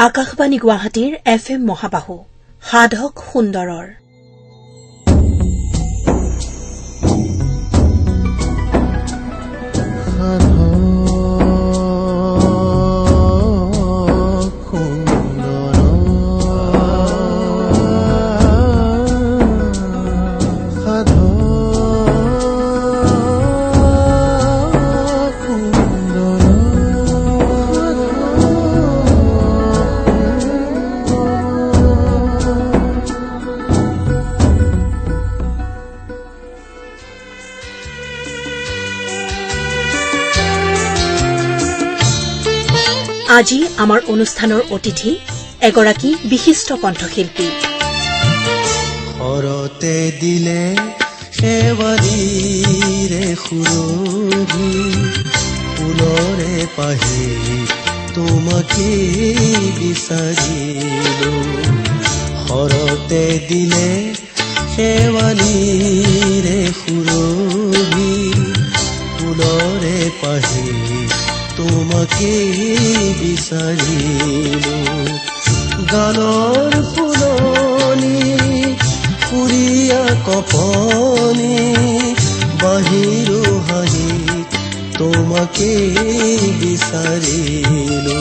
আকাশবাণী গুৱাহাটীৰ FM মহাবাহু সাধক সুন্দৰৰ আজি আমাৰ অনুষ্ঠানৰ অতিথি এগৰাকী বিশিষ্ট কণ্ঠশিল্পী। ঘৰতে দিলে শেৱালিৰে সুৰভি ফুলৰে পাহি তোমাকে বিচাৰিলো। ঘৰতে দিলে শেৱালিৰে সুৰভি ফুলৰে পাহি তোমাকে বিচাৰিলো। গানৰ ফুলনি ফুৰিয়া কপনি বাহিৰো হাঁহি তোমাকে বিচাৰিলো।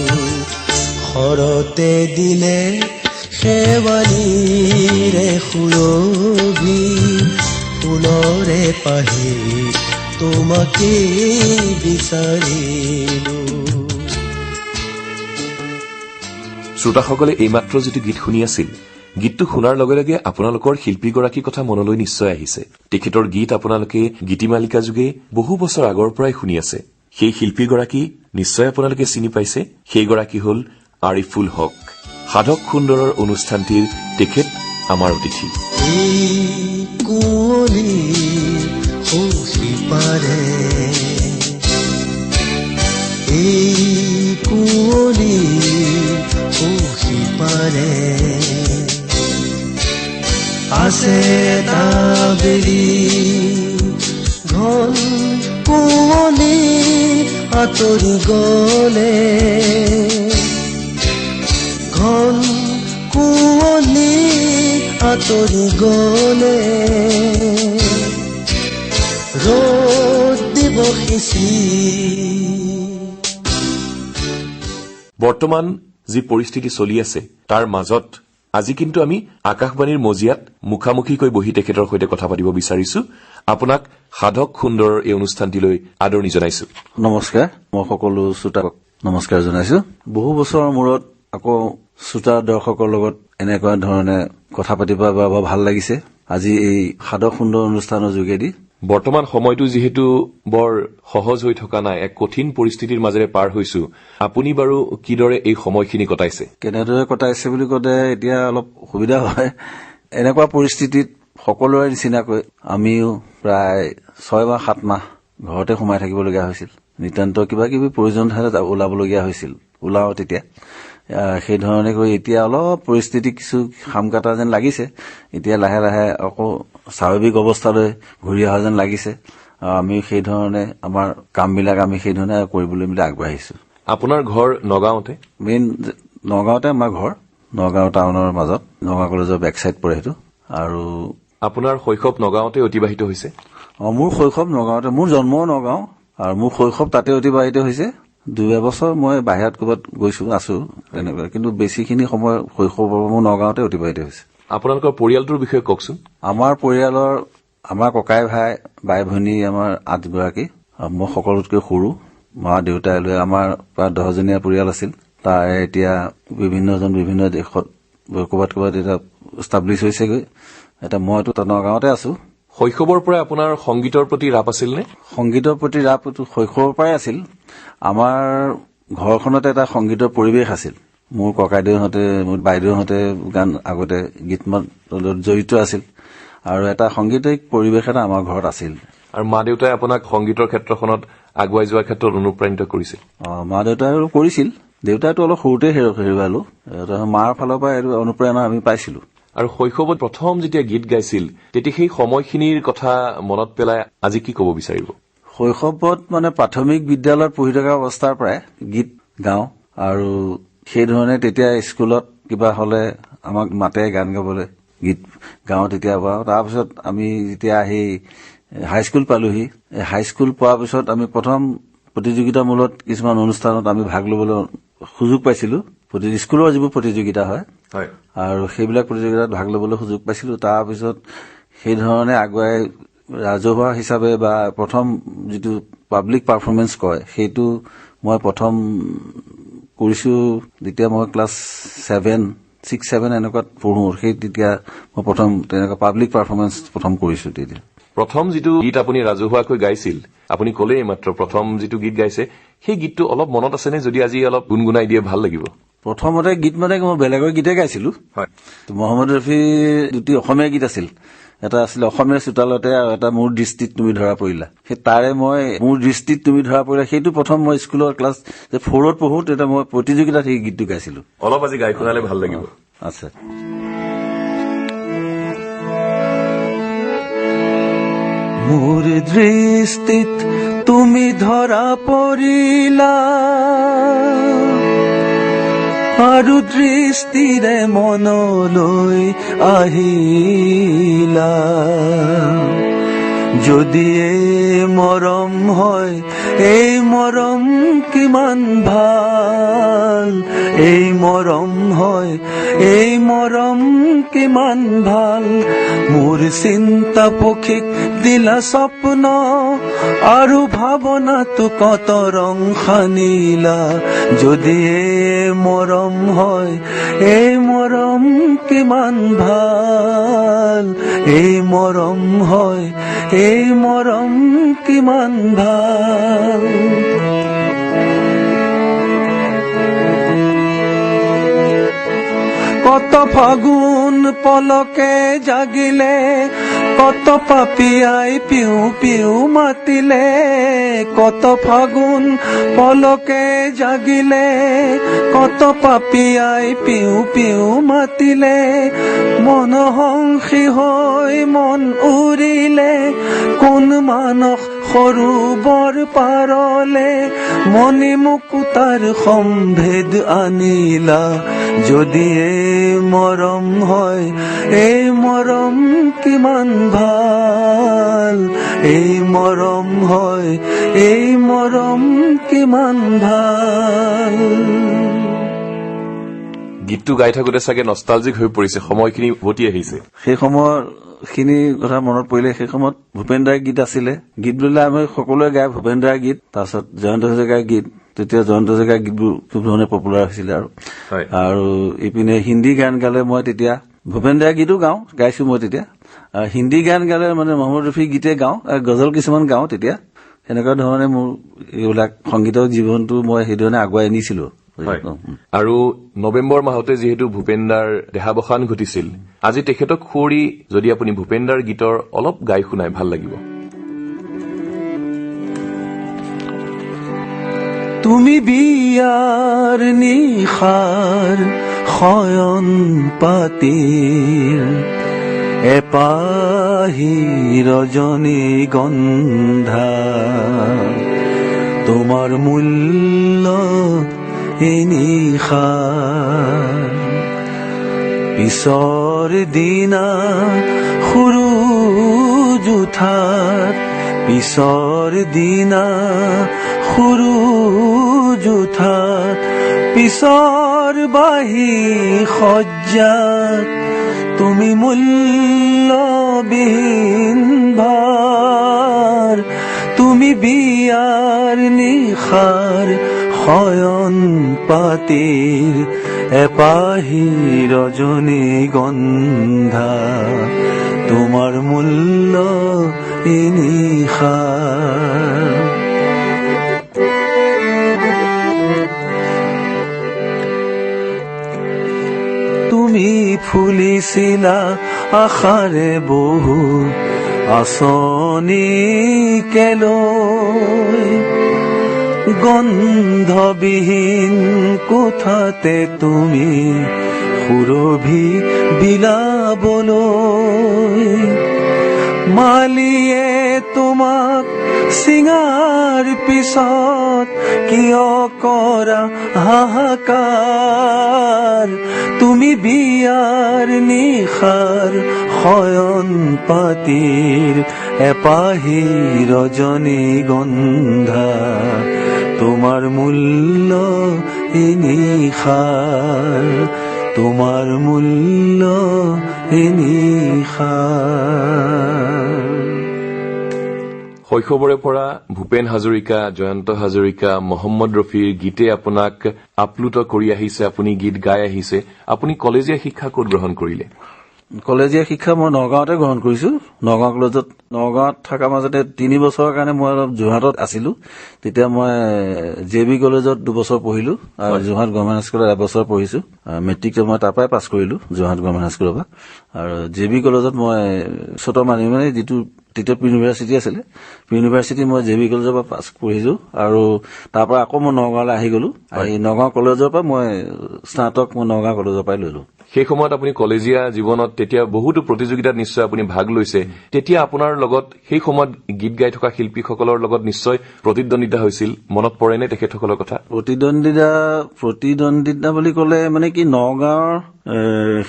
ঘৰতে দিলে শেৱালিৰে সুৰভি ফুলৰে পাহি তোমাকে বিচাৰিলো। শ্ৰোতাসকলে এইমাত্ৰ যিটো গীত শুনি আছিল, গীতটো শুনাৰ লগে লগে আপোনালোকৰ শিল্পীগৰাকীৰ কথা মনলৈ নিশ্চয় আহিছে। তেখেতৰ গীত আপোনালোকে গীতিমালিকা যোগে বহু বছৰ আগৰ পৰাই শুনি আছে। সেই শিল্পীগৰাকী নিশ্চয় আপোনালোকে চিনি পাইছে। সেইগৰাকী হল আৰিফুল হক। সাধক সুন্দৰৰ অনুষ্ঠানটিৰ তেখেত আমাৰ অতিথি। পাৰে এই কুঁৱলী সুখী পাৰে আছে দাবেৰী ঘন কুঁৱলী আঁতৰি গলে ঘন কুঁৱলী আঁতৰি গলে ৰ'দ দিব সিঁচি। বৰ্তমান যি পৰিস্থিতি চলি আছে তাৰ মাজত আজি কিন্তু আমি আকাশবাণীৰ মজিয়াত মুখামুখিকৈ বহি তেখেতৰ সৈতে কথা পাতিব বিচাৰিছো। আপোনাক সাধক সুন্দৰৰ এই অনুষ্ঠানটিলৈ আদৰণি জনাইছো। নমস্কাৰ। মই সকলো শ্ৰোতাক নমস্কাৰ জনাইছো। বহু বছৰৰ মূৰত আকৌ শ্ৰোতা দৰ্শকৰ লগত এনেকুৱা ধৰণে কথা পাতিব বৰ ভাল লাগিছে আজি এই সাধক সুন্দৰ অনুষ্ঠানৰ যোগেদি। বৰ্তমান সময়টো যিহেতু বৰ সহজ হৈ থকা নাই, এক কঠিন পৰিস্থিতিৰ মাজেৰে পাৰ হৈছো। আপুনি বাৰু কিদৰে এই সময়খিনি কটাইছে? কেনেদৰে কটাইছে বুলি ক'লে এতিয়া অলপ অসুবিধা হয়। এনেকুৱা পৰিস্থিতিত সকলোৰে নিচিনাকৈ আমিও প্ৰায় 6 বা 7 মাহ ঘৰতে সোমাই থাকিবলগীয়া হৈছিল। নিতান্ত কিবা কিবি প্ৰয়োজন হ'লে ওলাবলগীয়া হৈছিল। ওলাও তেতিয়া সেইধৰণে কৰি এতিয়া অলপ পৰিস্থিতি কিছু খাম কাটা যেন লাগিছে। এতিয়া লাহে লাহে আকৌ স্বাভাৱিক অৱস্থালৈ ঘূৰি অহা যেন লাগিছে। আমি সেইধৰণে আমাৰ কামবিলাক আমি সেইধৰণে কৰিবলৈ আগবাঢ়িছো। আপোনাৰ ঘৰ নগাঁৱতে? মেইন নগাঁৱতে আমাৰ ঘৰ। নগাঁও টাউনৰ মাজত, নগাঁও কলেজৰ বেক চাইড পৰে সেইটো। আৰু আপোনাৰ শৈশৱ নগাঁৱতে অতিবাহিত হৈছে? মোৰ শৈশৱ নগাঁৱতে, মোৰ জন্মও নগাঁও আৰু মোৰ শৈশৱ তাতে অতিবাহিত হৈছে। 2 এবছৰ মই বাহিৰত ক'ৰবাত গৈছো আছো তেনেকুৱা, কিন্তু বেছিখিনি সময় শৈশৱ মোৰ নগাঁৱতে অতিবাহিত হৈছে। আপোনালোকৰ পৰিয়ালটোৰ বিষয়ে কওকচোন। আমাৰ পৰিয়ালৰ আমাৰ ককাই ভাই বাই ভনী আমাৰ 8 গৰাকী। মই সকলোতকৈ সৰু। মা দেউতাই লৈ আমাৰ প্ৰায় 10জনীয়া পৰিয়াল আছিল। তাৰে এতিয়া বিভিন্নজন বিভিন্ন দেশত ক'ৰবাত ক'ৰবাত এতিয়া ষ্টাব্লিছ হৈছেগৈ। এতিয়া মইতো নগাঁৱতে আছো। শৈশৱৰ পৰা আপোনাৰ সংগীতৰ প্ৰতি ৰাপ আছিল নে? সংগীতৰ প্ৰতি ৰাপ শৈশৱৰ পৰাই আছিল। আমাৰ ঘৰখনতে এটা সংগীতৰ পৰিৱেশ আছিল। মোৰ ককাইদেউহঁতে, মোৰ বাইদেউহঁতে গান আগতে গীত মাত জড়িত আছিল আৰু এটা সংগীতিক পৰিৱেশ এটা আমাৰ ঘৰত আছিল। আৰু মা দেউতাই আপোনাক সংগীতৰ ক্ষেত্ৰখনত আগুৱাই যোৱাৰ ক্ষেত্ৰত অনুপ্ৰাণিত কৰিছিল? মা দেউতাই কৰিছিল। দেউতাইতো অলপ সৰুতে হেৰুৱালো। মাৰ ফালৰ পৰা এইটো অনুপ্ৰেৰণা আমি পাইছিলো। আৰু শৈশৱত প্ৰথম যেতিয়া গীত গাইছিল তেতিয়া সেই সময়খিনিৰ কথা মনত পেলাই আজি কি ক'ব বিচাৰিব? শৈশৱত মানে প্ৰাথমিক বিদ্যালয়ত পঢ়ি থকা অৱস্থাৰ পৰাই গীত গাওঁ আৰু সেইধৰণে তেতিয়া স্কুলত কিবা হলে আমাক মাতে গান গাবলৈ, গীত গাওঁ তেতিয়া পাওঁ। তাৰপিছত আমি যেতিয়া আহি হাইস্কুল পালোহি, হাইস্কুল পোৱাৰ পিছত আমি প্ৰথম প্ৰতিযোগিতামূলক কিছুমান অনুষ্ঠানত আমি ভাগ ল'বলৈ সুযোগ পাইছিলো। স্কুলৰ যিবোৰ প্ৰতিযোগিতা হয় আৰু সেইবিলাক প্ৰতিযোগিতাত ভাগ ল'বলৈ সুযোগ পাইছিলো। তাৰপিছত সেইধৰণে আগুৱাই ৰাজহুৱা হিচাপে বা প্ৰথম যিটো পাব্লিক পাৰফৰ্মেন্স কয় সেইটো মই প্ৰথম কৰিছো যেতিয়া মই ক্লাছ 6-7 এনেকুৱাত পঢ়ো। সেই তেতিয়া মই প্ৰথম তেনেকুৱা পাব্লিক পাৰফৰ্মেন্স প্ৰথম কৰিছো। তেতিয়া প্ৰথম যিটো গীত আপুনি ৰাজহুৱাকৈ গাইছিল, আপুনি ক'লেই মাত্ৰ প্ৰথম যিটো গীত গাইছে, সেই গীতটো অলপ মনত আছেনে? যদি আজি অলপ গুণগুণাই দিয়ে ভাল লাগিব। প্ৰথমতে গীত মানে মই বেলেগৰ গীতে গাইছিলো। মহম্মদ ৰফিৰ দুটি অসমীয়া গীত আছিল, এটা আছিলে অসমীয়া চোতালতে আৰু এটা মোৰ দৃষ্টিত তুমি ধৰা পৰিলা। সেই তাৰে মই মোৰ দৃষ্টিত তুমি ধৰা পৰিলা সেইটো প্ৰথম মই স্কুলৰ ক্লাছ 4ত পঢ়ো তেতিয়া মই প্ৰতিযোগিতাত সেই গীতটো গাইছিলো। অলপ আজি গাই শুনালে ভাল লাগিব। আচ্ছা। মোৰ দৃষ্টিত তুমি ধৰা পৰিলা আৰু দৃষ্টিৰে মনলৈ আহিলা। যদি এই মৰম হয়, এই মৰম কিমান ভাল, এই মৰম হয়, এই মৰম কিমান ভাল। মোৰ চিন্তা পক্ষীক দিলা স্বপ্ন আৰু ভাৱনাটো কত ৰং সানিলা। যদি এই মৰম হয়, এই মৰম কিমান ভাল, এই মৰম হয়, এই মৰম কিমান ভাল। কত ফাগুন পলকে জাগিলে, কত পাপিয়াই পিউ পিউ মাতিলে। কত ফাগুন পলকে জাগিলে, কত পাপিয়াই পিউ পিউ মাতিলে। মন সংসী হৈ মন উৰিলে, কোন মানস সৰোবৰ পাৰলে। মণি মুকুতাৰ সম্ভেদ আনিলা। যদি এই মৰম হয়, এই মৰম কিমান ভাল, এই মৰম হয়, এই মৰম কিমান ভাল। গীতটো গাই থাকোতে চাগে নষ্টালজিক হৈ পৰিছে, সময়খিনি উভতি আহিছে। সেই সময়খিনি কথা মনত পৰিলে, সেই সময়ত ভূপেন দাৰ গীত আছিলে। গীত বুলিলে আমি সকলোৱে গাই ভূপেন দাৰ গীত, তাৰপিছত জয়ন্ত হাজৰিকাৰ গীত। তেতিয়া জয়ন্ত হাজৰিকাৰ গীতবোৰ খুব ধৰণে পপুলাৰ হৈছিলে। আৰু ইপিনে হিন্দী গান গালে মই তেতিয়া ভূপেন দাৰ গীতো গাইছো মই তেতিয়া। হিন্দী গান গালে মানে মহম্মদ ৰফিৰ গীতে গাওঁ, গজল কিছুমান গাওঁ তেতিয়া। সেনেকুৱা ধৰণে মোৰ এইবিলাক সংগীতৰ জীৱনটো মই সেইধৰণে আগুৱাই আনিছিলো। আৰু নৱেম্বৰ মাহতে যিহেতু ভূপেন দাৰ দেহাৱসান ঘটিছিল, আজি তেখেতক সুঁৱৰি যদি আপুনি ভূপেন দাৰ গীতৰ অলপ গাই শুনাই ভাল লাগিব। তুমি বিয়াৰ নিশাৰ শয়ন পাতিৰ এপাহি ৰজনীগন্ধা। তোমাৰ মূল্য এই নিশাৰ পিছৰ দিনা সূৰুজ উঠাত, পিছৰ দিনা সূৰুজ উঠাত, পিছৰ বাহি সজ্জাত তুমি মূল্যবিহীন ভাৰ। তুমি বিয়াৰ নিশাৰ শয়ন পাতিৰ এপাহি ৰজনীগন্ধা। তোমাৰ মূল্য এই নিশাৰ। তুমি ফুলিছিলা আশাৰে বহু আঁচনিকে লৈ, গন্ধবিহীন কোঠাতে তুমি সুৰভি বিলাবলৈ। মালিয়ে তোমাক চিঙাৰ পিছত কিয় কৰা হাহাকাৰ তুমি বিয়াৰ নিশাৰ শয়ন পাতিৰ এপাহি ৰজনীগন্ধা তোমাৰ মূল্য নিশাৰ তোমাৰ মূল্য নিশাৰ। শৈশৱৰে পৰা ভূপেন হাজৰিকা, জয়ন্ত হাজৰিকা, মহম্মদ ৰফিৰ গীতে আপোনাক আপ্লুত কৰি আহিছে, আপুনি গীত গাই আহিছে। আপুনি কলেজীয়া শিক্ষা ক'ত গ্ৰহণ কৰিলে? কলেজীয়া শিক্ষা মই নগাঁৱতে গ্ৰহণ কৰিছো। নগাঁও কলেজত, নগাঁৱত থকাৰ মাজতে 3 বছৰৰ কাৰণে মই অলপ যোৰহাটত আছিলো। তেতিয়া মই JB কলেজত 2 বছৰ পঢ়িলো আৰু যোৰহাট গভৰ্ণমেণ্ট হাইস্কুলত 1 বছৰ পঢ়িছো। মেট্ৰিকটো মই তাৰ পৰাই পাছ কৰিলো, যোৰহাট গভৰ্ণমেণ্ট হাইস্কুলৰ পৰা। আৰু JB কলেজত মই চতমানি মানে যিটো তেতিয়া প্ৰি ইউনিভাৰ্চিটি আছিলে, প্ৰি ইউনিভাৰ্চিটি মই JB কলেজৰ পৰা পাছ পঢ়িছো। আৰু তাৰ পৰা আকৌ মই নগাঁৱলৈ আহি গলো। এই নগাঁও কলেজৰ পৰা মই স্নাতক মই নগাঁও কলেজৰ পৰাই লৈলো। সেই সময়ত আপুনি কলেজীয়া জীৱনত তেতিয়া বহুতো প্ৰতিযোগিতাত নিশ্চয় আপুনি ভাগ লৈছে। তেতিয়া আপোনাৰ লগত সেই সময়ত গীত গাই থকা শিল্পীসকলৰ লগত নিশ্চয় প্ৰতিদ্বন্দ্বিতা হৈছিল। মনত পৰেনে তেখেতসকলৰ কথা? প্ৰতিদ্বন্দ্বিতা বুলি ক'লে মানে কি, নগাঁৱৰ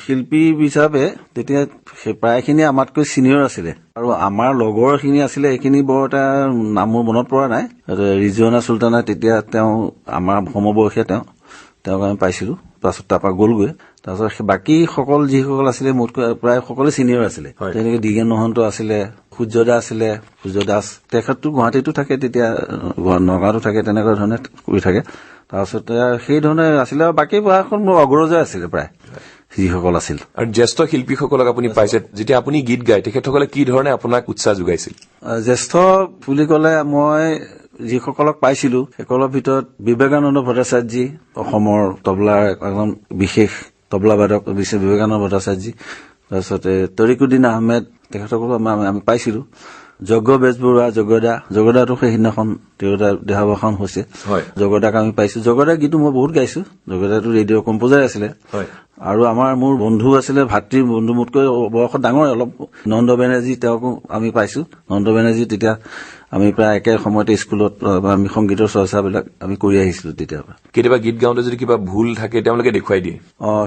শিল্পী হিচাপে তেতিয়া প্ৰায়খিনি আমাতকৈ চিনিয়ৰ আছিলে আৰু আমাৰ লগৰখিনি আছিলে। সেইখিনি বৰ এটা নাম মোৰ মনত পৰা নাই। ৰিজৱানা চুলতানা তেতিয়া তেওঁ আমাৰ সমবয়সীয়া, তেওঁক আমি পাইছিলো। পাছত তাৰপৰা গ'লগৈ। তাৰপিছত বাকী যিসকল আছিলে মোতকৈ প্ৰায় সকলোৱে চিনিয়ৰ আছিলে। তেনেকে দিগেন মহন্ত আছিলে, সূৰ্য আছিলে, সূৰ্য দাস। তেখেতটো গুৱাহাটীতো থাকে, তেতিয়া নগাঁৱতো থাকে, তেনেকুৱা ধৰণে কৰি থাকে। তাৰপিছত সেই ধৰণে আছিলে। আৰু বাকী মোৰ অগ্ৰজয় আছিলে প্ৰায় যিসকল আছিল। আৰু জ্যেষ্ঠ শিল্পীসকলক আপুনি পাইছে, যেতিয়া আপুনি গীত গায় তেখেতসকলে কি ধৰণে আপোনাক উৎসাহ যোগাইছিল? জ্যেষ্ঠ বুলি ক'লে মই যিসকলক পাইছিলো সেইসকলৰ ভিতৰত বিবেকানন্দ ভট্টাচাৰ্যজী, অসমৰ তবলাৰ একদম বিশেষ তবলাবাদক বিবেকানন্দ ভট্টাচাৰ্যজী। তাৰপিছতে তৰিকুদ্দিন আহমেদ, তেখেতসকলক আমি পাইছিলো। যজ্ঞ বেজবৰুৱা, জগদাটো সেইদিনাখন তেওঁৰ দেহাৱসান হৈছে। জগদাক আমি পাইছো। জগদাৰ গীতো মই বহুত গাইছো। জগদাটো ৰেডিঅ' কম্পোজাৰ আছিলে। আৰু মোৰ বন্ধু আছিলে, ভাতৃৰ বন্ধু, মোতকৈ বয়সত ডাঙৰ অলপ, নন্দ বেনাৰ্জী, তেওঁকো আমি পাইছো। নন্দ বেনাৰ্জী তেতিয়া আমি প্ৰায় একে সময়তে স্কুলত আমি সংগীতৰ চৰ্চাবিলাক আমি কৰি আহিছিলো। তেতিয়াৰ পৰা কেতিয়াবা গীত গাওঁতে যদি কিবা ভুল থাকে তেওঁলোকে দেখুৱাই দিয়ে।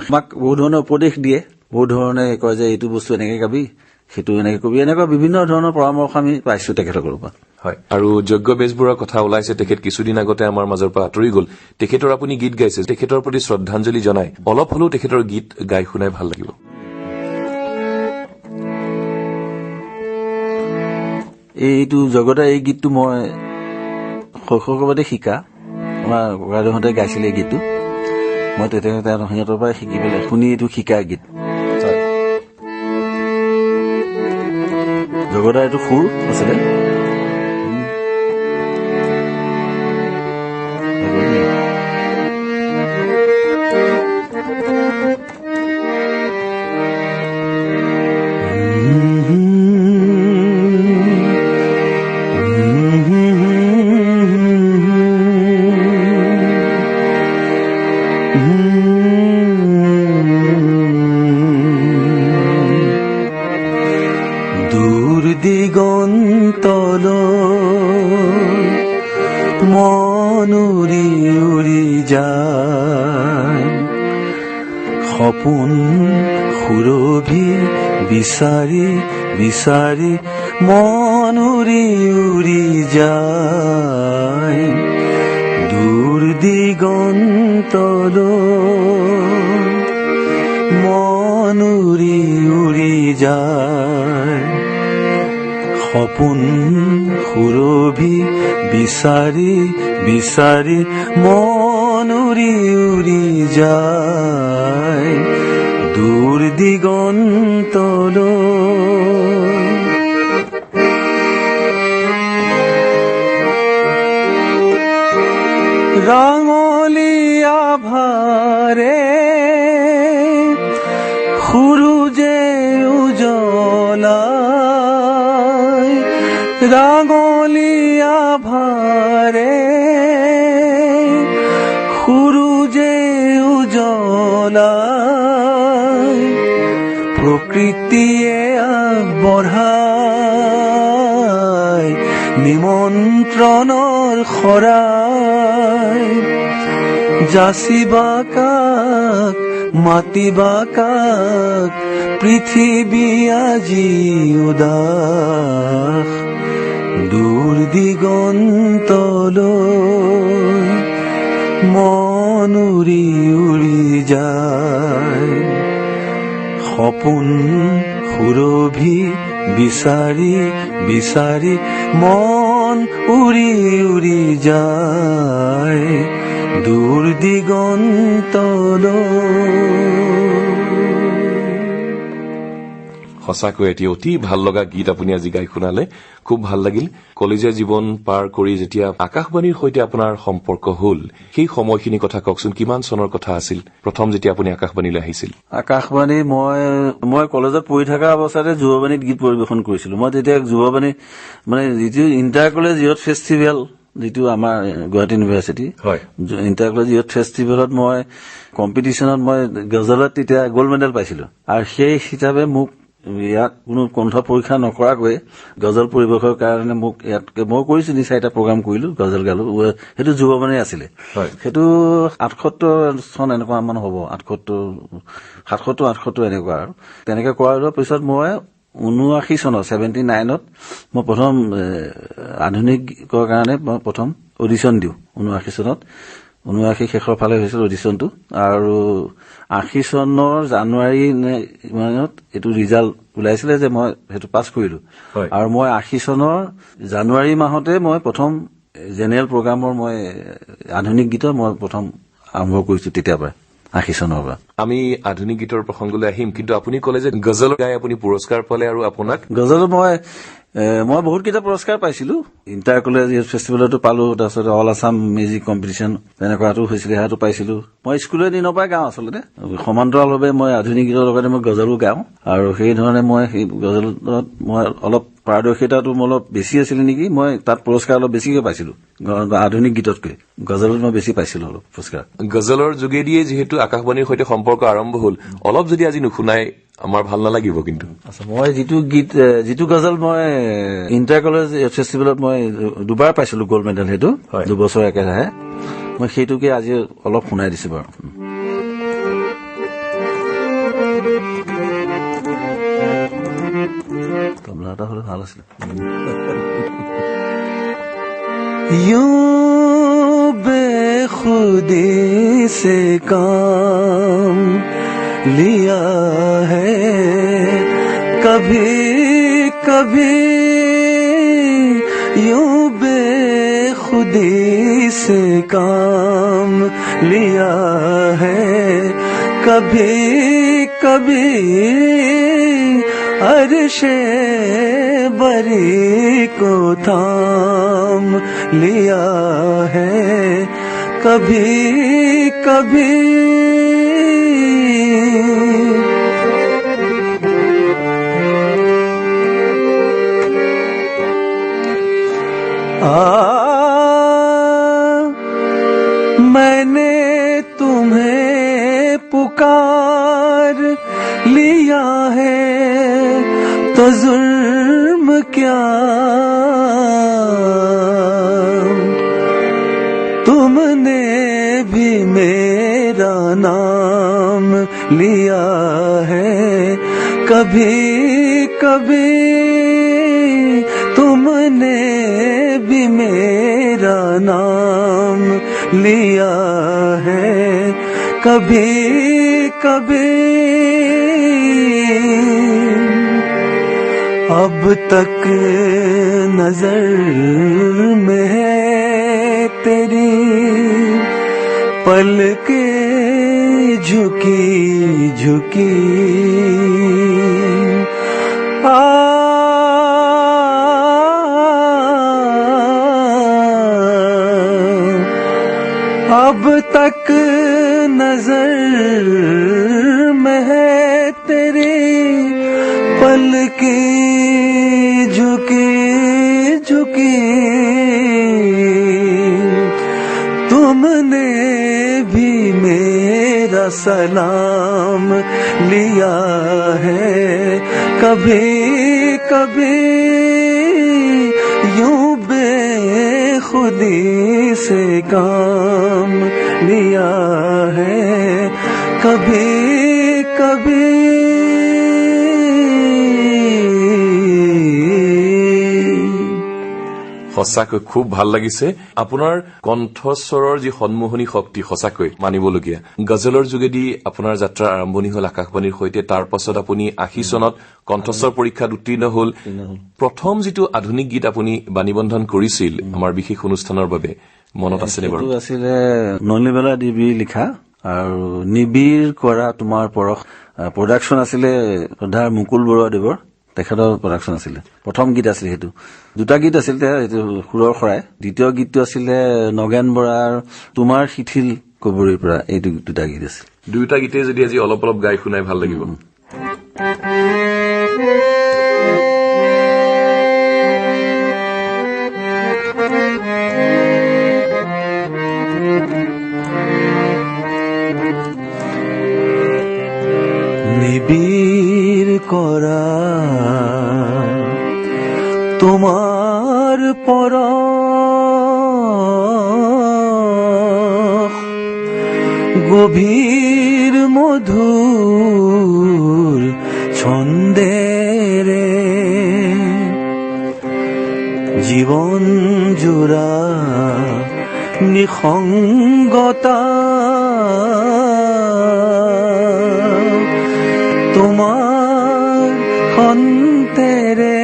আমাক বহুত ধৰণৰ উপদেশ দিয়ে, বহুত ধৰণে কয় যে এইটো বস্তু এনেকে গাবি, সেইটো এনেকে কবি, এনেকুৱা বিভিন্ন ধৰণৰ পৰামৰ্শ আমি পাইছো তেখেতসকলৰ পৰা। হয়। আৰু যজ্ঞ বেজবৰুৱাৰ কথা ওলাইছে, তেখেত কিছুদিন আগতে আমাৰ মাজৰ পৰা আঁতৰি গ'ল। তেখেতৰ আপুনি গীত গাইছে, তেখেতৰ প্ৰতি শ্ৰদ্ধাঞ্জলি জনাই অলপ হলেও তেখেতৰ গীত গাই শুনাই ভাল লাগিব। এইটো জগতৰ এই গীতটো মই শৈশৱতে শিকা, আমাৰ ককাদেউহঁতে গাইছিলে এই গীতটো। মই তেতিয়া সিহঁতৰ পৰাই শিকি পেলাই শুনি এইটো শিকা গীত। জগতৰ এইটো সুৰ আছিলে। দূৰ দিগন্তল মন উৰি উৰি যায়, সপোন সুৰভি বিচাৰি বিচাৰি মন উৰি উৰি যায়। দূৰ দিগন্তল মন উৰি উৰি যায়, সপোন সুৰভি বিচাৰি বিচাৰি মন উৰি উৰি যায়। দূৰ দিগন্তল ৰাঙলীয়া ভাৰে সূৰুজে উজ্বলাই, ৰাঙলীয়া ভাৰে সূৰুজে উজ্বলাই, প্ৰকৃতিয়ে আগবঢ়াই মন্ত্ৰণৰ শৰাই যাচিবা কাক মাতিবা কাক পৃথিৱী আজি উদাস দূৰ দিগন্তলৈ মন উৰি উৰি যায় সপোন সুৰভি বিচাৰি বিচাৰি মন উৰি উৰি যায় দূৰ দিগন্তলৈ। সঁচাকৈ এটি অতি ভাল লগা গীত আপুনি আজি গাই শুনালে, খুব ভাল লাগিল। কলেজীয়া জীৱন পাৰ কৰি যেতিয়া আকাশবাণীৰ সৈতে আপোনাৰ সম্পৰ্ক হল, সেই সময়খিনি কথা কওকচোন। কিমান চনৰ কথা আছিল প্ৰথম যেতিয়া আপুনি আকাশবাণীলৈ আহিছিল? আকাশবাণী মই কলেজত পঢ়ি থকা অৱস্থাতে যুৱবাণীত গীত পৰিৱেশন কৰিছিলো। মই তেতিয়া যুৱবাণী মানে যিটো ইণ্টাৰ কলেজ ইয়থ ফেষ্টিভেল, যিটো আমাৰ Guwahati university inter college youth ফেষ্টিভেলত মই কম্পিটিশ্যনত মই গজলত তেতিয়া গ'ল্ড মেডেল পাইছিলো। আৰু সেই হিচাপে মোক ইয়াত কোনো কণ্ঠ পৰীক্ষা নকৰাকৈ গজল পৰিৱেশৰ কাৰণে মোক ইয়াত মই কৰিছো 4টা প্ৰগ্ৰাম কৰিলো, গজল গালো। সেইটো যুৱবাণী আছিলে। সেইটো 78 চন এনেকুৱা মান হ'ব, 78 এনেকুৱা। আৰু তেনেকে কৰাৰ পিছত মই 79 চনত 79ত মই প্ৰথম আধুনিকৰ কাৰণে মই প্ৰথম অডিশ্যন দিওঁ। 79 চনত 79 শেষৰ ফালে হৈছিল অডিশ্যনটো। আৰু 80 চনৰ জানুৱাৰী মানত এইটো ৰিজাল্ট ওলাইছিলে যে মই সেইটো পাছ কৰিলো। আৰু মই 80 চনৰ জানুৱাৰী মাহতে মই প্ৰথম জেনেৰেল প্ৰগ্ৰামৰ মই আধুনিক গীতৰ মই প্ৰথম আৰম্ভ কৰিছো তেতিয়াৰ পৰা 80 চনৰ পৰা। আমি আধুনিক গীতৰ প্ৰসংগলৈ আহিম, কিন্তু আপুনি ক'লে যে গজল গাই আপুনি পুৰস্কাৰ পালে, আৰু আপোনাক গজলত মই বহুত কেইটা পুৰস্কাৰ পাইছিলো। ইণ্টাৰ কলেজ ইয়থ ফেষ্টিভেলতো পালো, তাৰপিছত অল আছাম মিউজিক কম্পিটিশ্যন তেনেকুৱাটো হৈছিলে, সেয়াতো পাইছিলো। মই স্কুলৰ দিনৰ পৰাই গাওঁ আচলতে। সমান্তৰালভাৱে মই আধুনিক গীতৰ লগতে মই গজলো গাওঁ। আৰু সেই ধৰণে মই সেই গজলত মই অলপ পাৰদৰ্শিতাটো অলপ বেছি আছিলে নেকি, মই তাত পুৰস্কাৰ অলপ বেছিকৈ পাইছিলো আধুনিক গীততকৈ। গজলত মই বেছি পাইছিলো অলপ পুৰস্কাৰ। গজলৰ যোগেদিয়ে যিহেতু আকাশবাণীৰ সৈতে সম্পৰ্ক আৰম্ভ হল, অলপ যদি আজি নুশুনাই আমাৰ ভাল নালাগিব। কিন্তু মই যিটো গজল মই ইণ্টাৰ কলেজ ফেষ্টিভেলত মই 2বাৰ পাইছিলো গ'ল্ড মেডেল, সেইটো 2 বছৰ একেৰাহে, মই সেইটোকে আজি অলপ শুনাই দিছো বাৰু। তবলা এটা হলে ভাল আছিলে। यूं बेखुदी से काम लिया है कभी कभी, यूं बेखुदी से काम लिया है कभी कभी, अर्शे बरी को थाम लिया है कभी कभी। मैंने तुम्हें पुकार लिया है तो जुल्म क्या, तुमने भी मेरा नाम लिया है कभी कभी, तुमने भी मेरा नाम लिया है कभी कभी। अब तक नजर में है तेरी पलकें झुकी झुकी, अब तक नजर में है तेरी पलकें झुकी झुकी, तुमने भी मेरा सलाम लिया है कभी कभी, यूं खुदी से काम लिया है कभी कभी। সঁচাকৈ খুব ভাল লাগিছে আপোনাৰ কণ্ঠস্বৰৰ যি সন্মোহনী শক্তি, সঁচাকৈ মানিবলগীয়া। গজলৰ যোগেদি আপোনাৰ যাত্ৰা আৰম্ভণি হল আকাশবাণীৰ সৈতে, তাৰ পাছত আপুনি 80 চনত কণ্ঠস্বৰ পৰীক্ষাত উত্তীৰ্ণ হল। প্ৰথম যিটো আধুনিক গীত আপুনি বাণীবন্ধন কৰিছিল আমাৰ বিশেষ অনুষ্ঠানৰ বাবে, মনত আছেনে বাৰু? এইটো আছিলে নলিবেলা দেৱী লিখা আৰু নিবিৰ কৰা তোমাৰ পৰশ। প্ৰডাকশ্যন আছিলে শ্ৰদ্ধাৰ মুকুল বৰুৱাদেৱৰ, তেখেতৰ প্ৰডাকশ্যন আছিলে। প্ৰথম গীত আছিলে সেইটো। দুটা গীত আছিল, এইটো সুৰৰ শৰাই। দ্বিতীয় গীতটো আছিলে নগেন বৰাৰ তোমাৰ শিথিল কবৰীৰ পৰা। এইটো দুটা গীত আছিল। দুয়োটা গীতে যদি আজি অলপ অলপ গাই শুনাই ভাল লাগিব। নিবিৰ কৰা তোমাৰ পৰশ, গভীৰ মধুৰ ছন্দেৰে জীৱন জোৰা নিসংগতা, তোমাৰ সন্তেৰে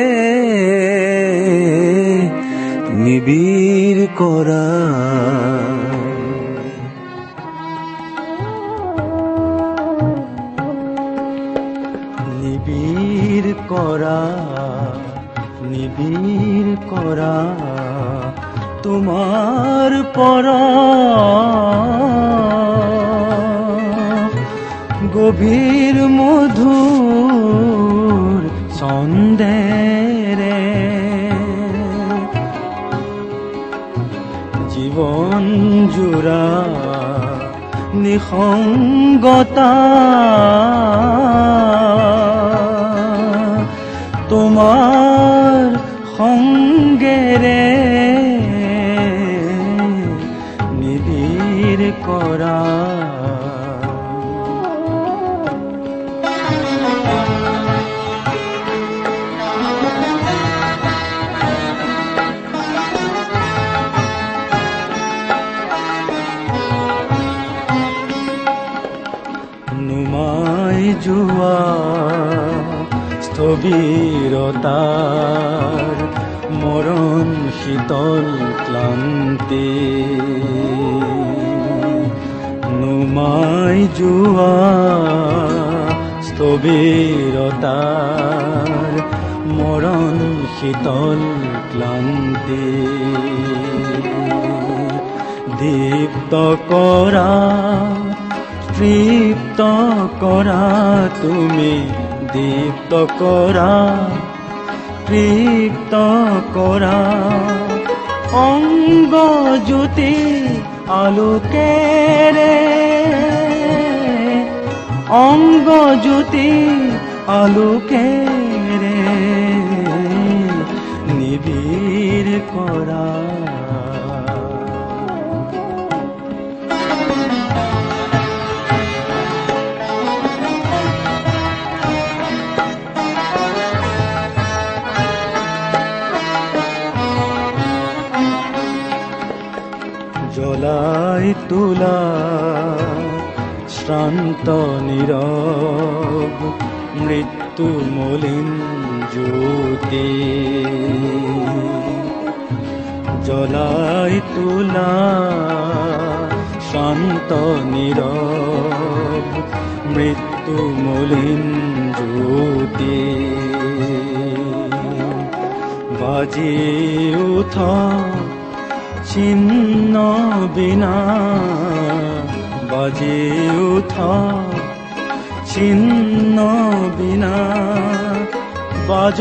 নিবিৰ কৰা। নিবিৰ কৰা, নিবিৰ কৰা তোমাৰ পৰশ, গভীৰ মধুৰ ছন্দেৰে জীৱন জোৰা নিসংগতা, তোমাৰ সংগেৰে নিবিৰ কৰা। নুমাই যোৱা স্থবিৰতাৰ মৰণ শীতল ক্লান্তি, নুমাই যোৱা স্থবিৰতাৰ মৰণ শীতল ক্লান্তি, দীপ্ত কৰা তৃপ্ত কৰা তুমি, দীপ্ত কৰা তৃপ্ত কৰা অংগ জ্যোতি আলোকেৰে, অংগ জ্যোতি আলোকেৰে নিবিৰ কৰা। জ্বলাই তোলা শ্ৰান্ত নীৰৱ মৃত্যু মলিন জ্যোতি, জ্বলাই তোলা শ্ৰান্ত নীৰৱ মৃত্যু মলিন জ্যোতি, বাজি উঠা চিহ্ন বিনা, বাজি উঠা চিহ্ন বিনা, বাজ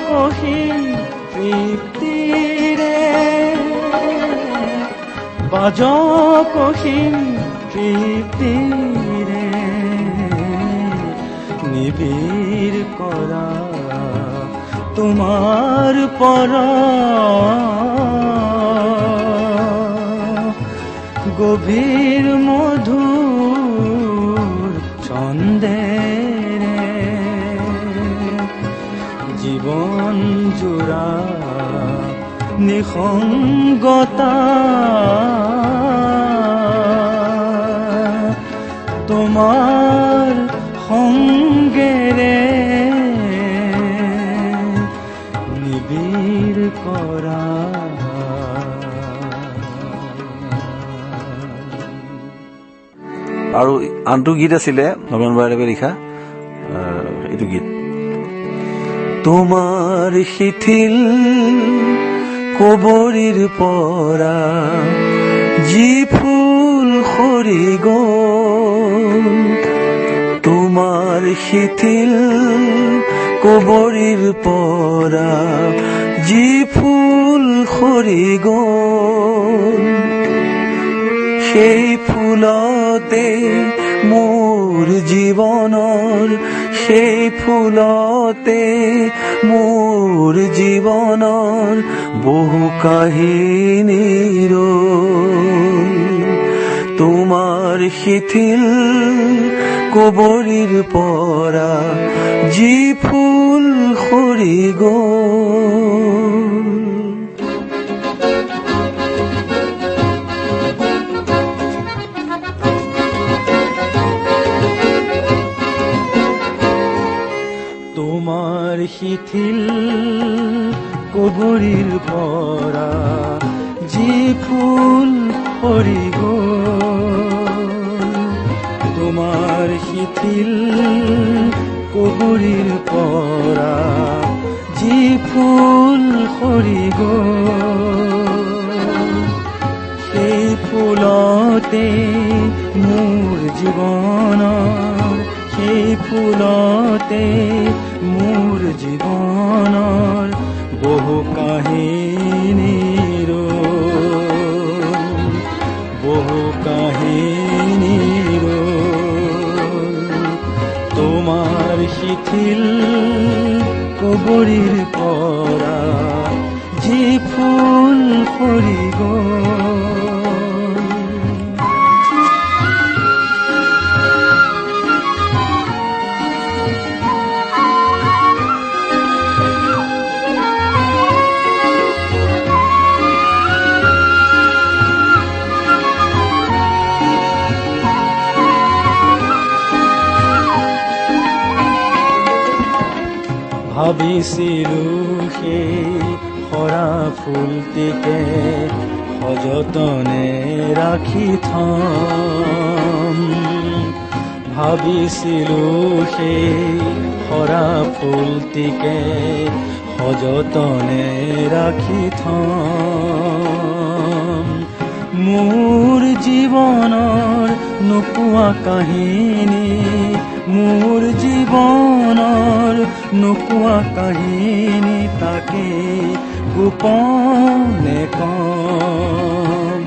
কহি তৃপ্তিৰে, বাজ কহি তৃপ্তিৰে নিবিৰ কৰা তোমাৰ পৰশ, গভীৰ মধুৰ ছন্দেৰে জীৱন জোৰা নিসংগতা তোমাৰ সংগেৰে নিবিড় কৰা। আৰু আনটো গীত আছিলে নগেন বৰাদেৱে লিখা এইটো গীত। তোমাৰ শিথিল কবৰীৰ পৰা যি ফুল সৰি গ'ল, তোমাৰ শিথিল কবৰীৰ পৰা যি ফুল সৰি গ'ল, সেই ফুলতে মোৰ জীৱনৰ, সেই ফুলতে মোৰ জীৱনৰ বহু কাহিনী ৰ'ল। তোমাৰ শিথিল কবৰীৰ পৰা যি ফুল সৰি গ'ল। তোমাৰ শিথিল কবৰীৰ পৰা যি ফুল সৰি গ'ল, তোমাৰ শিথিল কবৰীৰ পৰা যি ফুল সৰি গ'ল, সেই ফুলতে মোৰ জীৱনৰ, সেই ফুলতে মোৰ জীৱনৰ বহু কাহিনী ৰ'ল, বহু কাহিনী ৰ'ল। তোমাৰ শিথিল কবৰীৰ পৰা যি ফুল সৰি গ'ল। ভাবিছিলো সেই সৰা ফুলটিকে সযতনে ৰাখি থম, ভাবিছিলো সেই সৰা ফুলটিকে সযতনে ৰাখি থম। মোৰ জীৱনৰ নোকোৱা কাহিনী, মোৰ জীৱনৰ নোকোৱা কাহিনী তাকে গোপনে কম,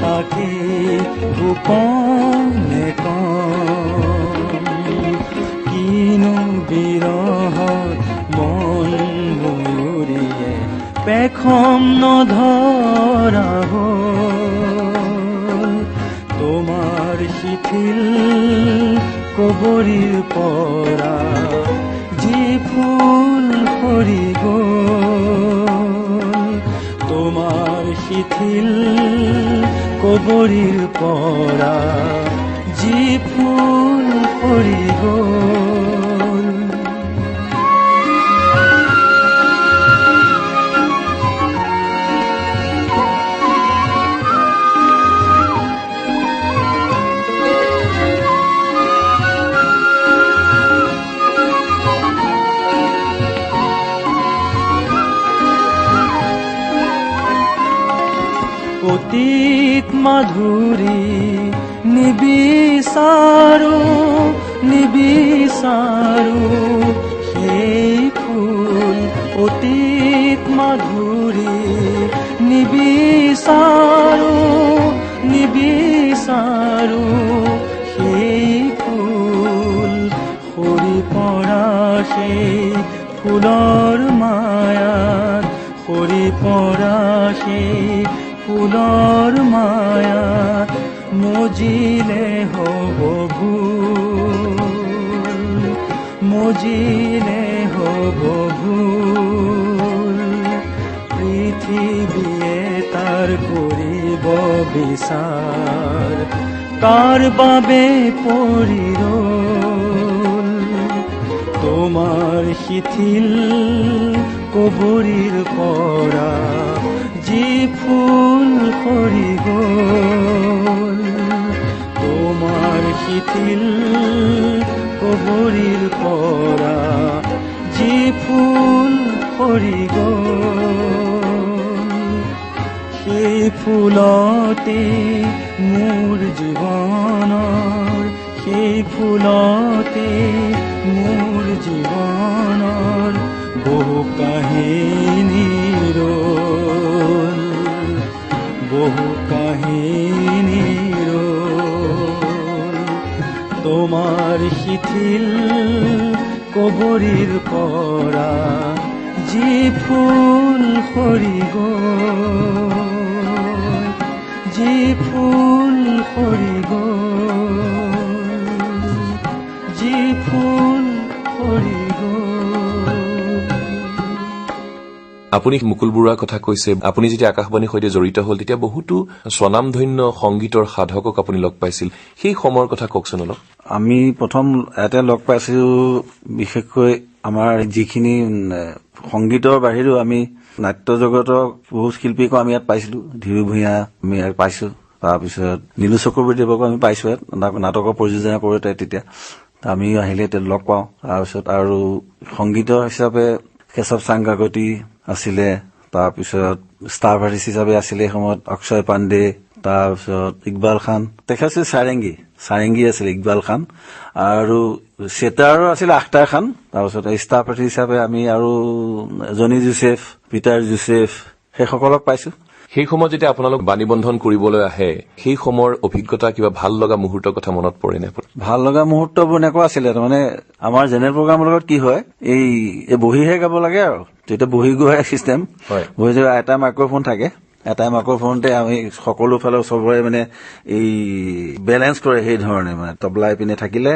তাকে গোপনে কম। কিনো বিৰহত মন ময়ূৰীয়ে পেখম নধৰা হ'ল, তোমাৰ শিথিল কবৰীৰ পৰা যি ফুল সৰি গ'ল, তোমাৰ শিথিল কবৰীৰ পৰা যি ফুল সৰি গ'ল। অতীত মাধুৰী নিবিচাৰো, নিবিচাৰো সেই ফুল, অতীত মাধুৰী নিবিচাৰো, নিবিচাৰো সেই ফুল, সৰি পৰা সেই ফুলৰ মায়াত, সৰি পৰা সেই ফুলৰ মায়াত মজিলে হ'ব ভুল, মজিলে হ'ব ভুল, পৃথিৱীয়ে তাৰ কৰিব বিচাৰ, কাৰ বাবে পৰি ৰ'ল তোমাৰ শিথিল কবৰীৰ পৰা যি ফুল সৰি গ'ল, তোমাৰ শিথিল কবৰীৰ পৰা যি ফুল সৰি গ'ল, সেই ফুলতে মোৰ জীৱনৰ, সেই ফুলতে মোৰ জীৱনৰ বহু কাহিনী ৰ'ল, বহু কাহিনী ৰ'ল, তোমাৰ শিথিল কবৰীৰ পৰা যি ফুল সৰি গ'ল, যি ফুল সৰি গ'ল, যি ফুল সৰি গ'ল। আপুনি মুকুল বৰুৱাৰ কথা কৈছে, আপুনি যেতিয়া আকাশবাণীৰ সৈতে জড়িত হল তেতিয়া বহুতো স্বনামধন্য সংগীতৰ সাধকক আপুনি লগ পাইছিল, সেই সময়ৰ কথা কওকচোন অলপ। আমি প্ৰথম ইয়াতে লগ পাইছিলো, বিশেষকৈ আমাৰ যিখিনি সংগীতৰ বাহিৰেও আমি নাট্য জগতৰ বহু শিল্পীকো আমি ইয়াত পাইছিলো। ধীৰু ভূঞা আমি ইয়াত পাইছো, তাৰপিছত নীলু চক্ৰৱৰ্তীদেৱকো আমি পাইছো ইয়াত, নাটকৰ প্ৰযোজনা কৰোঁতে তেতিয়া আমি আহিলে লগ পাওঁ। তাৰপিছত আৰু সংগীতৰ হিচাপে কেশৱ চাংগাগতি আছিলে, তাৰপিছত ষ্টাৰ আৰ্টিষ্ট হিচাপে আছিলে এই সময়ত অক্ষয় পাণ্ডে, তাৰপিছত ইকবাল খান, তেখেত আছিল চাৰেংগী আছিলে ইকবাল খান, আৰু চেতাৰো আছিলে আখতাৰ খান। তাৰপিছত ষ্টাৰ আৰ্টিষ্ট হিচাপে আমি আৰু জনি জোচেফ, পিটাৰ জোচেফ, সেইসকলক পাইছো। সেই সময়ত যেতিয়া আপোনালোক বাণীবন্ধন কৰিবলৈ আহে, সেই সময়ৰ অভিজ্ঞতা কিবা ভাল লগা মুহূৰ্তৰ কথা মনত পৰে নে? ভাল লগা মুহূৰ্তবোৰ এনেকুৱা আছিলে, তাৰমানে আমাৰ জেনেৰেল প্ৰগ্ৰামৰ লগত কি হয়, এই বহিহে গাব লাগে আৰু তেতিয়া বহি গোৱা চিষ্টেম, বহি যোৱা এটা মাইক্ৰফোন থাকে, এটা মাইক্ৰফোনতে আমি সকলো ফালে চবৰে মানে এই বেলেঞ্চ কৰে, সেই ধৰণে মানে তবলা ইপিনে থাকিলে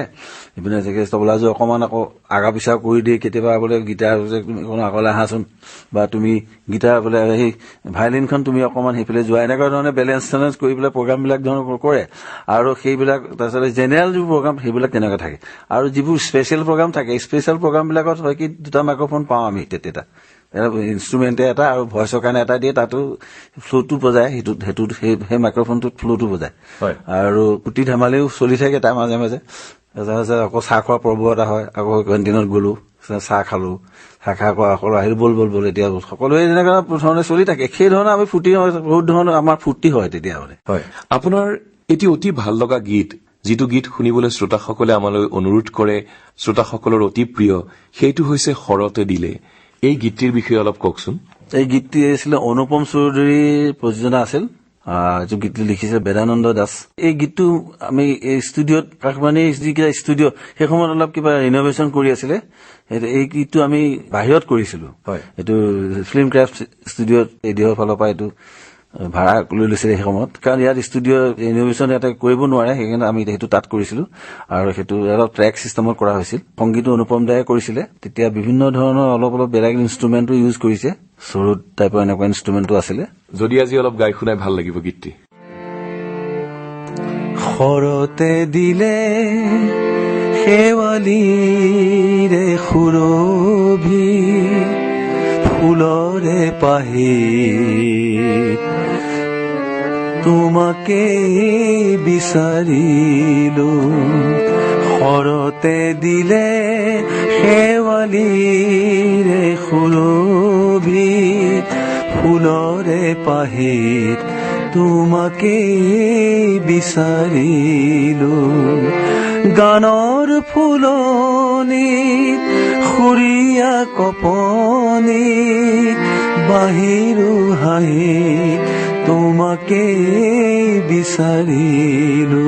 ইপিনে তবলাযোৰ অকমান আকৌ আগা পিছা কৰি দিয়ে, কেতিয়াবা বোলে গীটাৰ আগলৈ আহাচোন, বা তুমি গীটাৰ বোলে সেই ভায়লিনখন তুমি অকমান সেইফালে যোৱা, এনেকুৱা ধৰণে বেলেঞ্চ কৰি পেলাই প্ৰগ্ৰামবিলাক ধৰণৰ কৰে। আৰু সেইবিলাক তাৰপিছত জেনেৰেল যিবোৰ প্ৰগ্ৰাম সেইবিলাক তেনেকুৱা থাকে, আৰু যিবোৰ স্পেচিয়েল প্ৰগ্ৰাম থাকে, স্পেচিয়েল প্ৰগ্ৰামবিলাকত হয় কি দুটা মাইক্ৰফোন পাওঁ আমি তেতিয়া, ইনষ্ট্ৰুমেণ্টে এটা আৰু ভইচৰ কাৰণে এটা দিয়ে, তাতো ফ্ল'টো বজায়, সেইটো সেই মাইক্ৰফোনটোত ফ্ল'টো বজায়, আৰু কুটি ধেমালিও চলি থাকে তাৰ মাজে মাজে। আকৌ চাহ খোৱা পৰ্ব এটা হয়, আকৌ কেণ্টিনত গলো, চাহ খালো, চাহ খাই আকৌ আহিলো, বল এতিয়া সকলোৱে এনেকুৱা ধৰণে চলি থাকে। সেই ধৰণে আমি ফূৰ্তি হয়, বহুত ধৰণৰ আমাৰ ফূৰ্তি হয় তেতিয়া মানে। হয়, আপোনাৰ এটি অতি ভাল লগা গীত, যিটো গীত শুনিবলৈ শ্ৰোতাসকলে আমালৈ অনুৰোধ কৰে, শ্ৰোতাসকলৰ অতি প্ৰিয়, সেইটো হৈছে শৰতে দিলে। এই গীতটিৰ বিষয়ে অলপ কওকচোন। এই গীতটি আছিলে অনুপম চৌধুৰীৰ প্ৰযোজনা আছিল, যিটো গীতটো লিখিছে বেদানন্দ দাস। এই গীতটো আমি এই ষ্টুডিঅ'ত, আকাশবাণীৰ যিকেইটা ষ্টুডিঅ' সেই সময়ত অলপ কিবা ৰিন'ভেশ্যন কৰি আছিলে, এই গীতটো আমি বাহিৰত কৰিছিলো। এইটো ফিল্ম ক্ৰাফ্ট ষ্টুডিঅ'ত এডিঅ'ৰ ফালৰ পৰা এইটো ভাড়া লৈ লৈছিলে সেই সময়ত, কাৰণ ইয়াত ষ্টুডিঅ' ৰিন'ভেশ্যন ইয়াতে কৰিব নোৱাৰে, সেইকাৰণে আমি সেইটো তাত কৰিছিলো, আৰু সেইটো অলপ ট্ৰেক চিষ্টেমত কৰা হৈছিল। সংগীতো অনুপম দায়ে কৰিছিলে, তেতিয়া বিভিন্ন ধৰণৰ অলপ বেলেগ ইনষ্ট্ৰুমেণ্টো ইউজ কৰিছে, চৰুদ টাইপৰ এনেকুৱা ইনষ্ট্ৰুমেণ্টো আছিলে। যদি আজি অলপ গাই শুনাই ভাল লাগিব গীতটি। শৰতে দিলে শেৱালিৰে সুৰভি, ফুলৰে পাহি তোমাকে বিচাৰিলো, শৰতে দিলে শেৱালিৰে সুৰভি, ফুলৰে পাহিত তোমাকে বিচাৰিলো, গানৰ ফুলনিত সুৰীয়া কপনিত বাহিৰো হাঁহি তোমাকে বিচাৰিলো,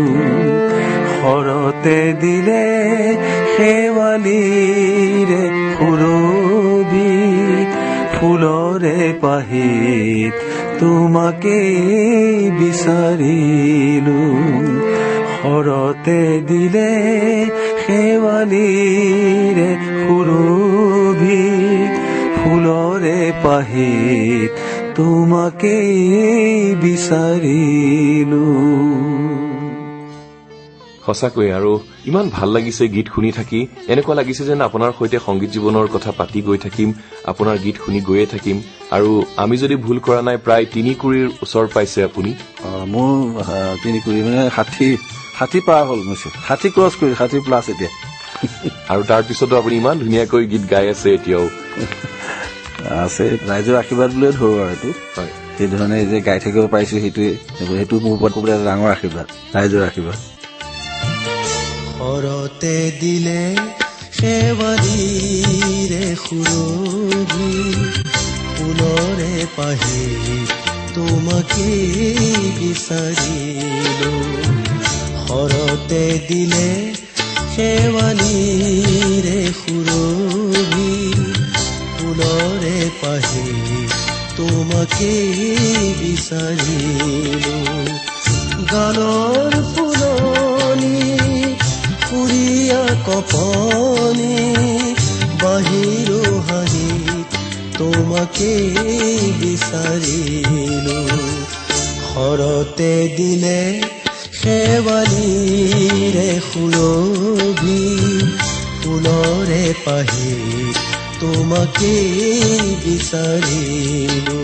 শৰতে দিলে শেৱালিৰে সুৰভি, ফুলৰে পাহিত তোমাকে বিচাৰিলো। ঘৰতে দিলে শেৱালিৰে সুৰভি ফুলৰে পাহিত তোমাকেই বিচাৰিলো। সঁচাকৈ আৰু ইমান ভাল লাগিছে গীত শুনি থাকি। এনেকুৱা লাগিছে যেন আপোনাৰ সৈতে সংগীত জীৱনৰ কথা পাতি গৈ থাকিম, আপোনাৰ গীত শুনি গৈয়ে থাকিম। আৰু আমি যদি ভুল কৰা নাই প্ৰায় 3 কুৰিৰ ওচৰ পাইছে আপুনি। মোৰ 3 কুৰি মানে 60 পাৰ হ'ল, 60 ক্ৰছ কৰি 60 প্লাছ এতিয়া। আৰু তাৰ পিছতো আপুনি ইমান ধুনীয়াকৈ গীত গাই আছে এতিয়াও। আছে ৰাইজৰ আশীৰ্বাদ বুলিয়ে ধৰো আৰু এইটো। সেই ধৰণে যে গাই থাকিব পাৰিছো সেইটো মোৰ ওপৰত ক'বলৈ ডাঙৰ আশীৰ্বাদ, ৰাইজৰ আশীৰ্বাদ। ঘৰতে দিলে শেৱালিৰে সুৰভি ফুলৰে পাহিত তোমাকে বিচাৰিলো। ঘৰতে দিলে শেৱালিৰে সুৰভি ফুলৰে পাহিত তোমাকে বিচাৰিলো। গানৰ ফুলনি ফুৰিয়া কপনি বাহিৰো হাঁহিত তোমাকে বিচাৰিলো। ঘৰতে দিলে শেৱালিৰে সুৰভি ফুলৰে পাহিত তোমাকে বিচাৰিলো।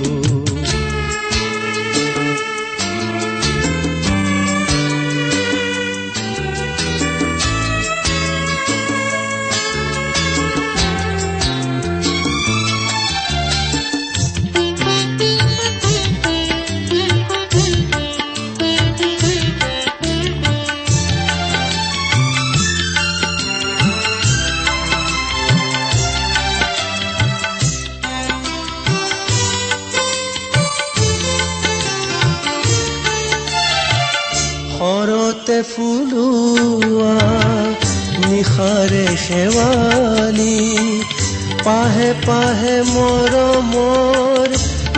ঘৰতে ফুলোৱা নিশাৰে শেৱালি পাহে পাহে মৰমৰ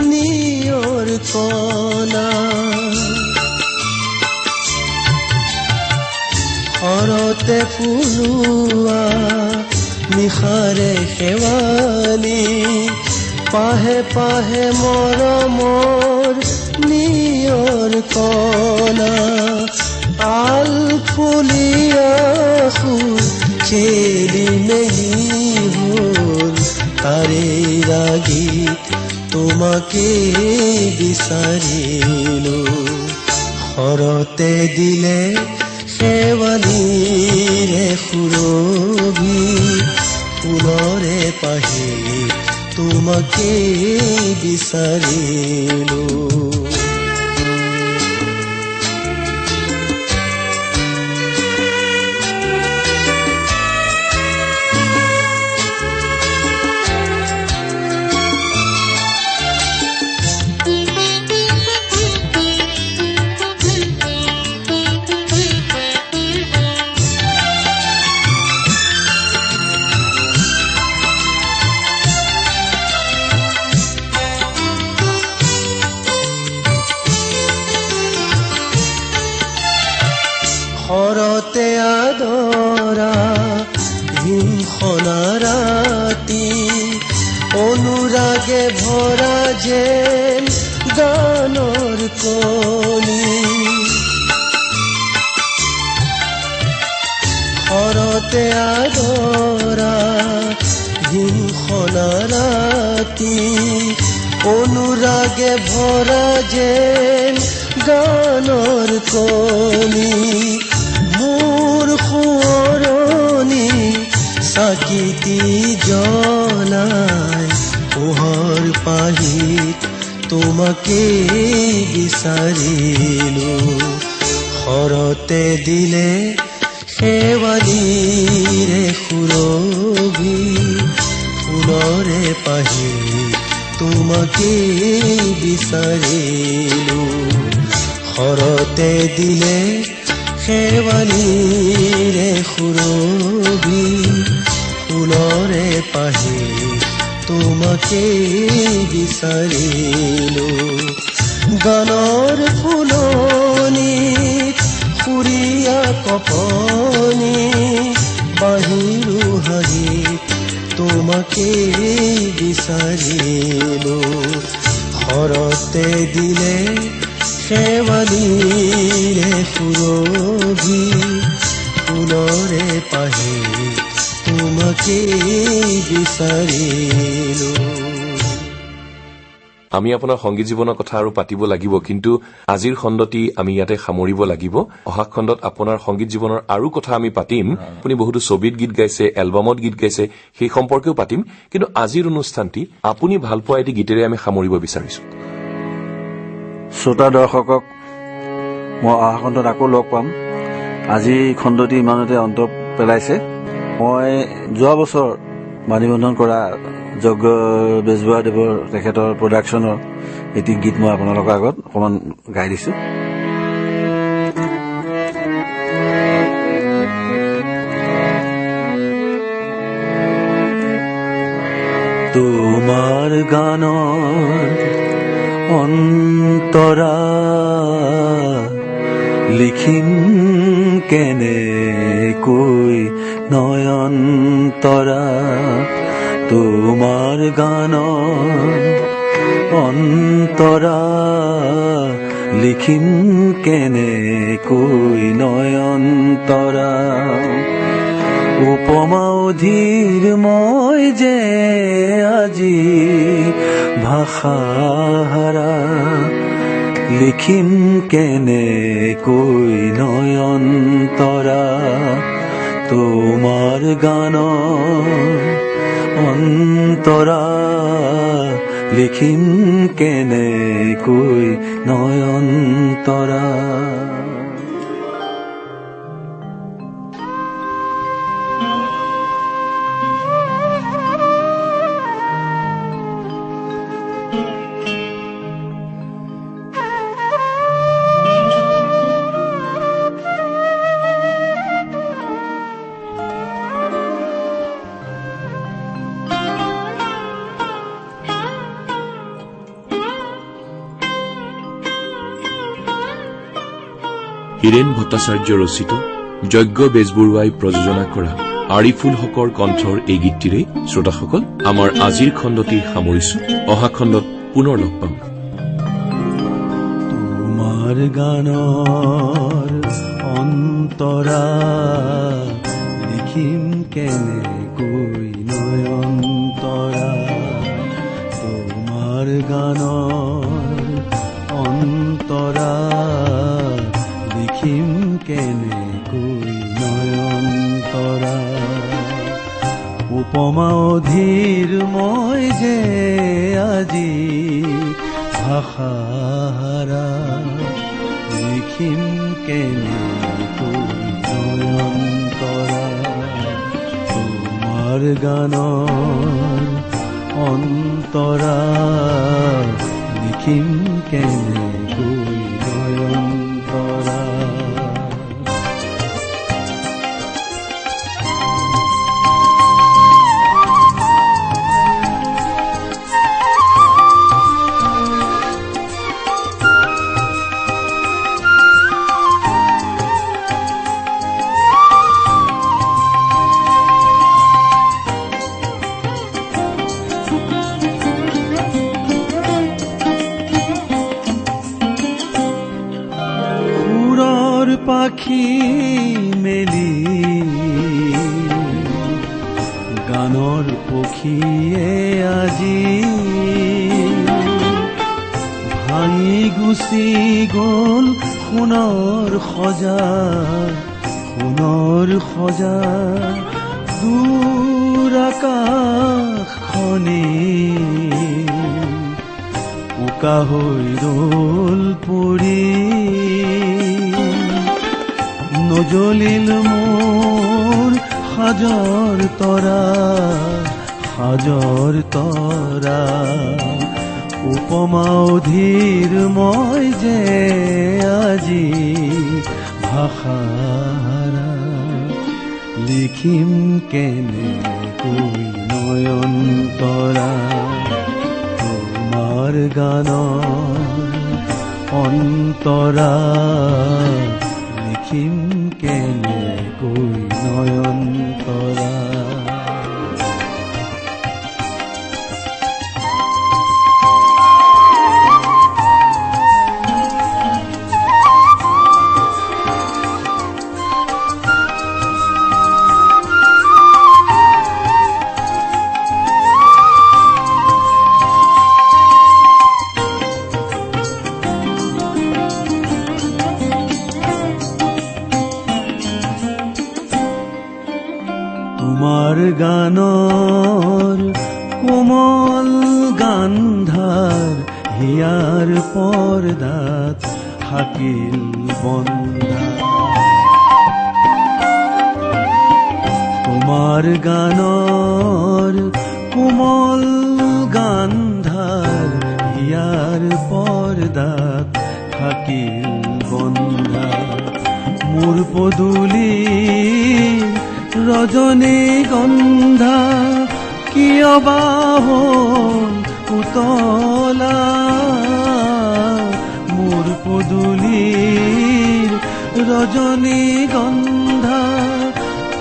নিয়ৰ কণা। ঘৰতে ফুলোৱা নিশাৰে শেৱালি পাহে পাহে মৰমৰ নিয়ৰ কণা। আল ফুলিয়া খেলি মেলি হ'ল তাৰে ৰাগীত তোমাকে বিচাৰিলো। ঘৰতে দিলে শেৱালিৰে সুৰভি ফুলৰে পাহিত তোমাকে বিচাৰিলো। ঘৰতে আদৰা হিমসনা ৰাতি অনুৰাগে ভৰা যেন গানৰ কণী। ঘৰতে আদৰা হিমসনা ৰাতি অনুৰাগে ভৰা যেন গানৰ কণী। মোৰ সোঁৱৰণি চাকিতি জ্বলাই পোহৰ পাহিত তোমাকে বিচাৰিলো। ঘৰতে দিলে শেৱালিৰে সুৰভি ফুলৰে পাহিত তোমাকে বিচাৰিলো। ঘৰতে দিলে শেৱালিৰে সুৰভি ফুলৰে পাহিত তোমাকে বিচাৰিলো। গানৰ ফুলনিত বুকুৰীয়া কপনি বাহিৰো হাঁহি তোমাকে বিচাৰিলো ঘৰতে দিলে শেৱালিৰে সুৰভি ফুলৰে পাহি তোমাকে বিচাৰিলো। আমি আপোনাৰ সংগীত জীৱনৰ কথা আৰু পাতিব লাগিব, কিন্তু আজিৰ খণ্ডটি আমি ইয়াতে সামৰিব লাগিব। অহা খণ্ডত আপোনাৰ সংগীত জীৱনৰ আৰু কথা আমি পাতিম। আপুনি বহুতো ছবিত গীত গাইছে, এলবামত গীত গাইছে, সেই সম্পৰ্কেও পাতিম। কিন্তু আজিৰ অনুষ্ঠানটি আপুনি ভাল পোৱা এটি গীতেৰে আমি সামৰিব বিচাৰিছো। শ্ৰোতা দৰ্শকক মই অহা খণ্ডত আকৌ লগ পাম। আজি খণ্ডটি ইমানতে অন্ত পেলাইছে। মই যোৱা বছৰ বাণীবন্ধন কৰা যজ্ঞ বেজবৰুৱাদেৱৰ তেখেতৰ প্ৰডাকশ্যনৰ এটি গীত মই আপোনালোকৰ আগত অকণমান গাই দিছো। তোমাৰ গানৰ অন্তৰা লিখিম কেনেকৈ নয়নতৰা, তোমাৰ গানৰ অন্তৰা লিখিম কেনেকৈ নয়নতৰা, উপমা অধীৰ মই যে আজি ভাষাহাৰা, লিখিম কেনেকৈ নয়নতৰা, তোমাৰ গানৰ অন্তৰা লিখিম কেনেকৈ নয়নতৰা। হীৰেণ ভট্টাচাৰ্য ৰচিত, যজ্ঞ বেজবৰুৱাই প্ৰযোজনা কৰা আৰিফুল হকৰ কণ্ঠৰ এই গীতটিৰে শ্ৰোতাসকল আমাৰ আজিৰ খণ্ডটি সামৰিছো। অহা খণ্ডত পুনৰ লগ পাম। তোমাৰ গানৰ অন্তৰা লিখিম কেনেকৈ নয়নতৰা, তোমাৰ গানৰ অন্তৰা লিখিম কেনেকৈ নয়নতৰা, উপমা অধীৰ মই যে আজি ভাষাহাৰা, লিখিম কেনেকৈ নয়নতৰা, তোমাৰ গানৰ অন্তৰা লিখিম কেনেকৈ নয়নতৰা। পাখি মেলি গানৰ পক্ষীয়ে আজি ভাঙি গুচি গল সোণৰ সজা দূৰ আকাশখনি উকা হৈ ৰল পৰি, নজলিল মোৰ সাজৰ তৰা, উপমা অধীৰ মই যে আজি ভাষাহাৰা, লিখিম কেনেকৈ নয়নতৰা, তোমাৰ গানৰ অন্তৰা লিখিম কেনেকৈ নয়ন তৰা। তোমাৰ গানৰ কোমল গান্ধাৰ হিয়াৰ পৰ্দাত থাকিল বন্ধা। তোমাৰ গানৰ কোমল গান্ধাৰ হিয়াৰ পৰ্দাত থাকিল বন্ধা। মোৰ পদূলি ৰজনী গন্ধা কিয় বা হ'ল উতলা। মোৰ পদূলিৰ ৰজনী গন্ধা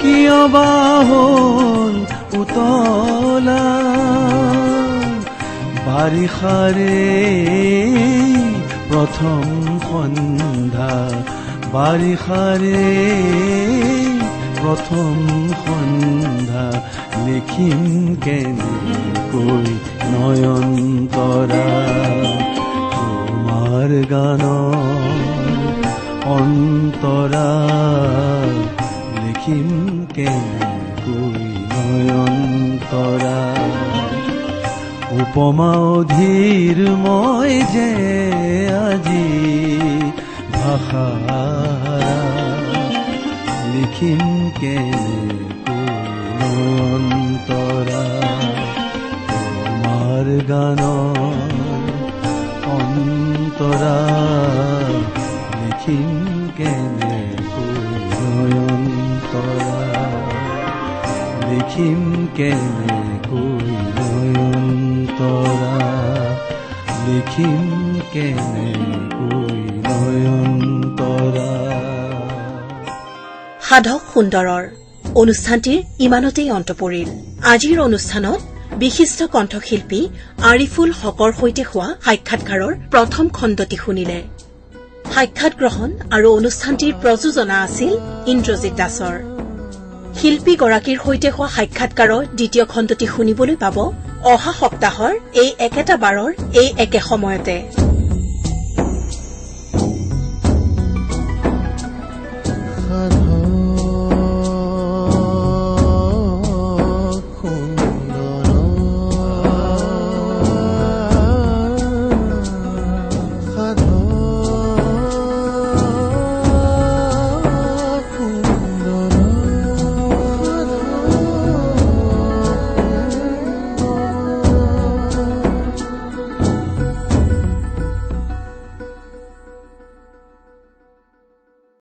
কিয় বা হ'ল উতলা। বাৰিষাৰে প্ৰথম সন্ধ্যা, বাৰিষাৰে প্ৰথম সন্ধ্যা, লিখিম কেনেকৈ নয়ন তৰা। তোমাৰ গানৰ অন্তৰা, লিখিম কেনেকৈ নয়ন তৰা। উপমা অধীৰ মই যে আজি ভাষা, লিখিম কেনেকৈ নয়ন তৰা। তোমাৰ গানৰ অন্তৰা, লিখিম কেনেকৈ নয়ন তৰা। লিখিম কেনেকৈ নয়ন তৰা, লিখিম কেনেকৈ নয়ন তৰা। সাধক সুন্দৰৰ অনুষ্ঠানটিৰ ইমানতেই অন্ত পৰিল। আজিৰ অনুষ্ঠানত বিশিষ্ট কণ্ঠশিল্পী আৰিফুল হকৰ সৈতে হোৱা সাক্ষাৎকাৰৰ প্ৰথম খণ্ডটি শুনিলে। সাক্ষাৎ গ্ৰহণ আৰু অনুষ্ঠানটিৰ প্ৰযোজনা আছিল ইন্দ্ৰজিৎ দাসৰ। শিল্পীগৰাকীৰ সৈতে হোৱা সাক্ষাৎকাৰৰ দ্বিতীয় খণ্ডটি শুনিবলৈ পাব অহা সপ্তাহৰ এই একেটা বাৰৰ এই একে সময়তে।